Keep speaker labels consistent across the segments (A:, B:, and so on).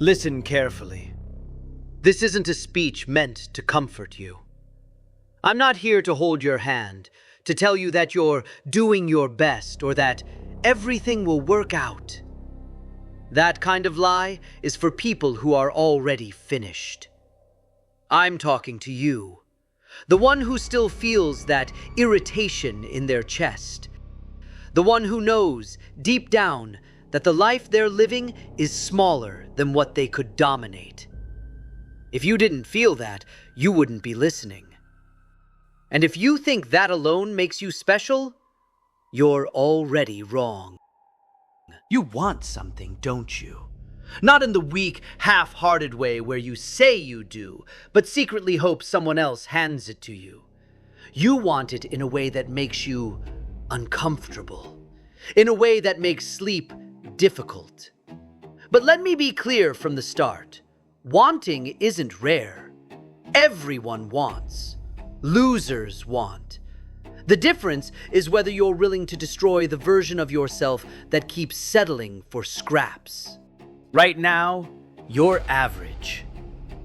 A: Listen carefully. This isn't a speech meant to comfort you. I'm not here to hold your hand, to tell you that you're doing your best or that everything will work out. That kind of lie is for people who are already finished. I'm talking to you, the one who still feels that irritation in their chest, the one who knows deep down that the life they're living is smaller than what they could dominate. If you didn't feel that, you wouldn't be listening. And if you think that alone makes you special, you're already wrong. You want something, don't you? Not in the weak, half-hearted way where you say you do, but secretly hope someone else hands it to you. You want it in a way that makes you uncomfortable, in a way that makes sleep difficult. But let me be clear from the start. Wanting isn't rare. Everyone wants. Losers want. The difference is whether you're willing to destroy the version of yourself that keeps settling for scraps. Right now, you're average.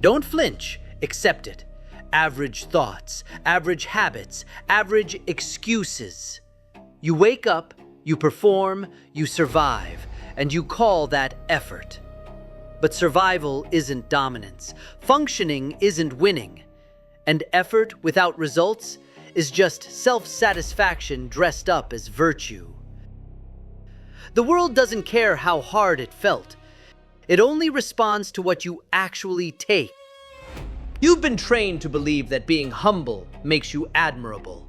A: Don't flinch, accept it. Average thoughts, average habits, average excuses. You wake up, you perform, you survive, and you call that effort. But survival isn't dominance. Functioning isn't winning. And effort without results is just self-satisfaction dressed up as virtue. The world doesn't care how hard it felt. It only responds to what you actually take. You've been trained to believe that being humble makes you admirable,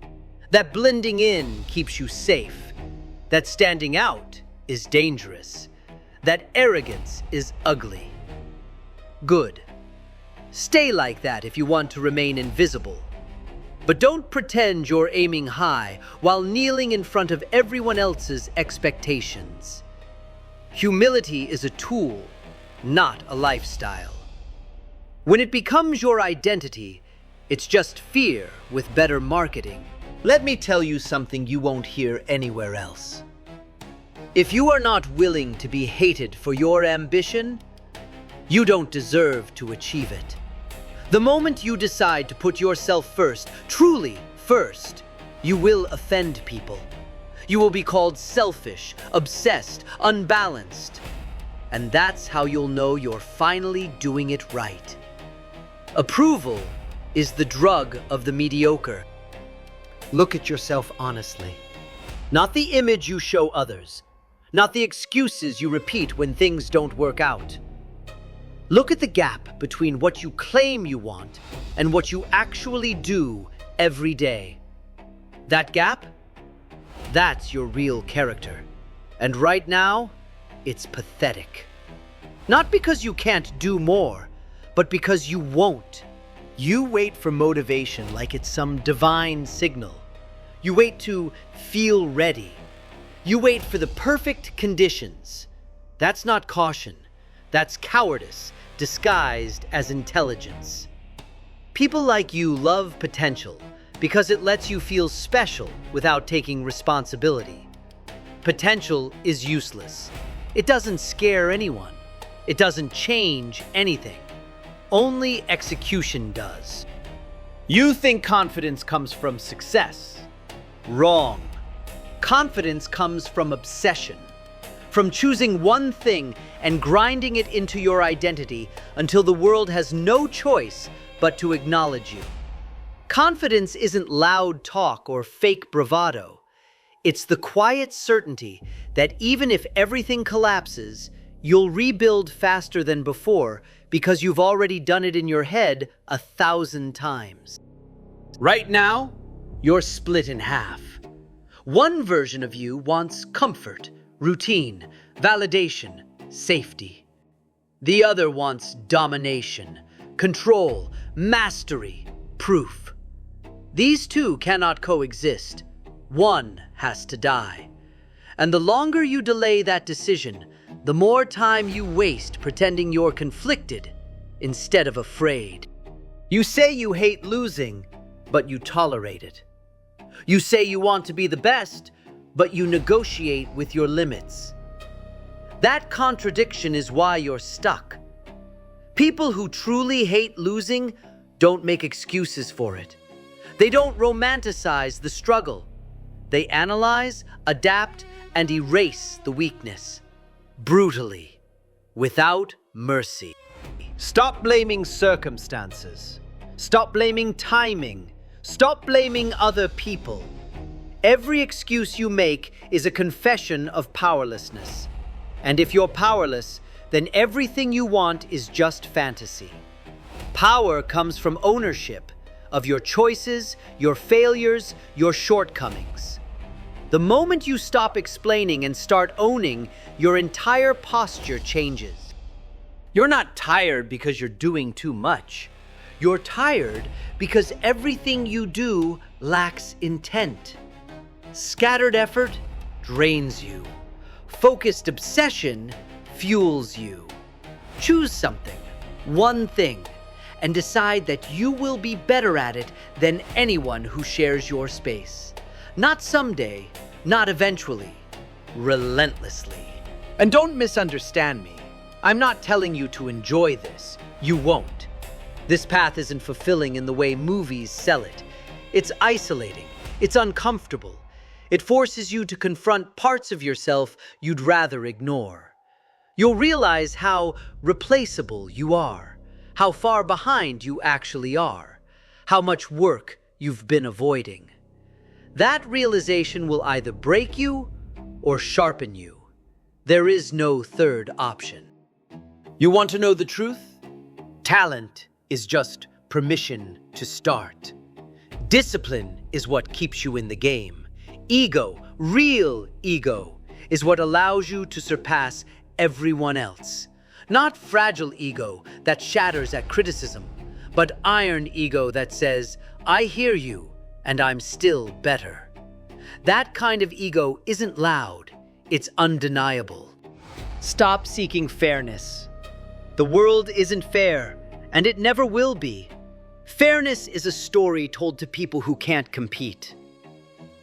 A: that blending in keeps you safe, that standing out is dangerous, that arrogance is ugly. Good. Stay like that if you want to remain invisible. But don't pretend you're aiming high while kneeling in front of everyone else's expectations. Humility is a tool, not a lifestyle. When it becomes your identity, it's just fear with better marketing. Let me tell you something you won't hear anywhere else. If you are not willing to be hated for your ambition, you don't deserve to achieve it. The moment you decide to put yourself first, truly first, you will offend people. You will be called selfish, obsessed, unbalanced. And that's how you'll know you're finally doing it right. Approval is the drug of the mediocre. Look at yourself honestly. Not the image you show others, not the excuses you repeat when things don't work out. Look at the gap between what you claim you want and what you actually do every day. That gap? That's your real character. And right now, it's pathetic. Not because you can't do more, but because you won't. You wait for motivation like it's some divine signal. You wait to feel ready. You wait for the perfect conditions. That's not caution. That's cowardice disguised as intelligence. People like you love potential because it lets you feel special without taking responsibility. Potential is useless. It doesn't scare anyone. It doesn't change anything. Only execution does. You think confidence comes from success. Wrong. Confidence comes from obsession. From choosing one thing and grinding it into your identity until the world has no choice but to acknowledge you. Confidence isn't loud talk or fake bravado. It's the quiet certainty that even if everything collapses, you'll rebuild faster than before because you've already done it in your head 1,000 times. Right now, you're split in half. One version of you wants comfort, routine, validation, safety. The other wants domination, control, mastery, proof. These two cannot coexist. One has to die. And the longer you delay that decision, the more time you waste pretending you're conflicted instead of afraid. You say you hate losing, but you tolerate it. You say you want to be the best, but you negotiate with your limits. That contradiction is why you're stuck. People who truly hate losing don't make excuses for it. They don't romanticize the struggle. They analyze, adapt, and erase the weakness. Brutally, without mercy. Stop blaming circumstances. Stop blaming timing. Stop blaming other people. Every excuse you make is a confession of powerlessness. And if you're powerless, then everything you want is just fantasy. Power comes from ownership of your choices, your failures, your shortcomings. The moment you stop explaining and start owning, your entire posture changes. You're not tired because you're doing too much. You're tired because everything you do lacks intent. Scattered effort drains you. Focused obsession fuels you. Choose something, one thing, and decide that you will be better at it than anyone who shares your space. Not someday, not eventually, relentlessly. And don't misunderstand me. I'm not telling you to enjoy this. You won't. This path isn't fulfilling in the way movies sell it. It's isolating. It's uncomfortable. It forces you to confront parts of yourself you'd rather ignore. You'll realize how replaceable you are, how far behind you actually are, how much work you've been avoiding. That realization will either break you or sharpen you. There is no third option. You want to know the truth? Talent is just permission to start. Discipline is what keeps you in the game. Ego, real ego, is what allows you to surpass everyone else. Not fragile ego that shatters at criticism, but iron ego that says, I hear you, and I'm still better. That kind of ego isn't loud, it's undeniable. Stop seeking fairness. The world isn't fair, and it never will be. Fairness is a story told to people who can't compete.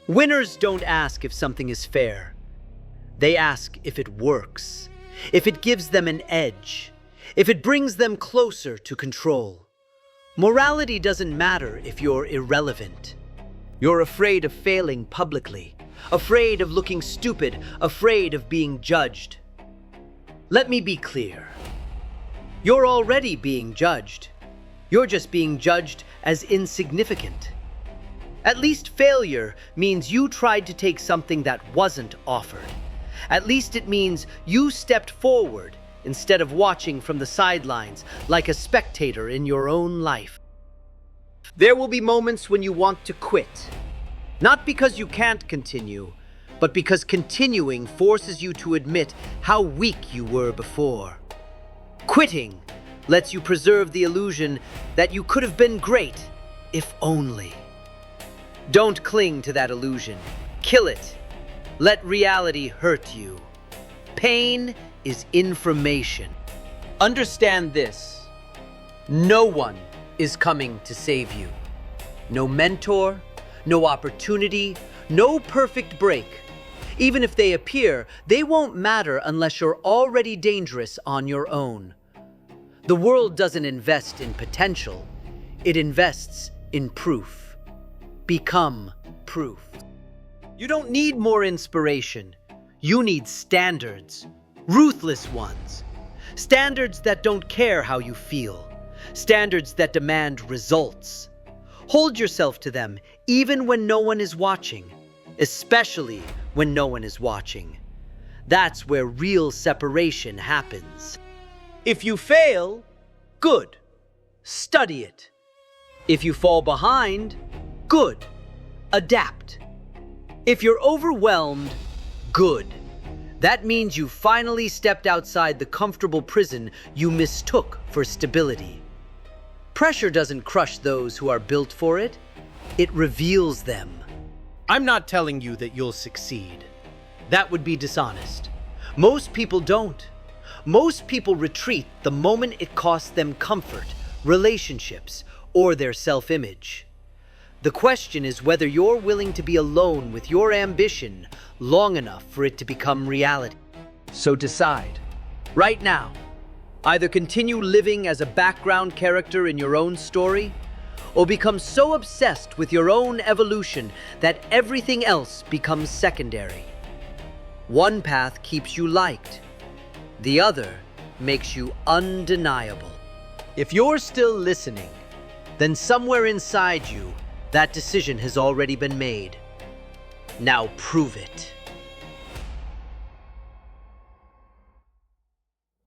A: Winners don't ask if something is fair. They ask if it works, if it gives them an edge, if it brings them closer to control. Morality doesn't matter if you're irrelevant. You're afraid of failing publicly, afraid of looking stupid, afraid of being judged. Let me be clear. You're already being judged. You're just being judged as insignificant. At least failure means you tried to take something that wasn't offered. At least it means you stepped forward instead of watching from the sidelines like a spectator in your own life. There will be moments when you want to quit. Not because you can't continue, but because continuing forces you to admit how weak you were before. Quitting lets you preserve the illusion that you could have been great, if only. Don't cling to that illusion. Kill it. Let reality hurt you. Pain is information. Understand this. No one is coming to save you. No mentor, no opportunity, no perfect break. Even if they appear, they won't matter unless you're already dangerous on your own. The world doesn't invest in potential. It invests in proof. Become proof. You don't need more inspiration. You need standards. Ruthless ones. Standards that don't care how you feel. Standards that demand results. Hold yourself to them even when no one is watching. Especially when no one is watching. That's where real separation happens. If you fail, good. Study it. If you fall behind, good. Adapt. If you're overwhelmed, good. That means you finally stepped outside the comfortable prison you mistook for stability. Pressure doesn't crush those who are built for it. It reveals them. I'm not telling you that you'll succeed. That would be dishonest. Most people don't. Most people retreat the moment it costs them comfort, relationships, or their self-image. The question is whether you're willing to be alone with your ambition long enough for it to become reality. So decide, right now, Either continue living as a background character in your own story, or become so obsessed with your own evolution that everything else becomes secondary. One path keeps you liked, the other makes you undeniable. If you're still listening, then somewhere inside you, that decision has already been made. Now prove it.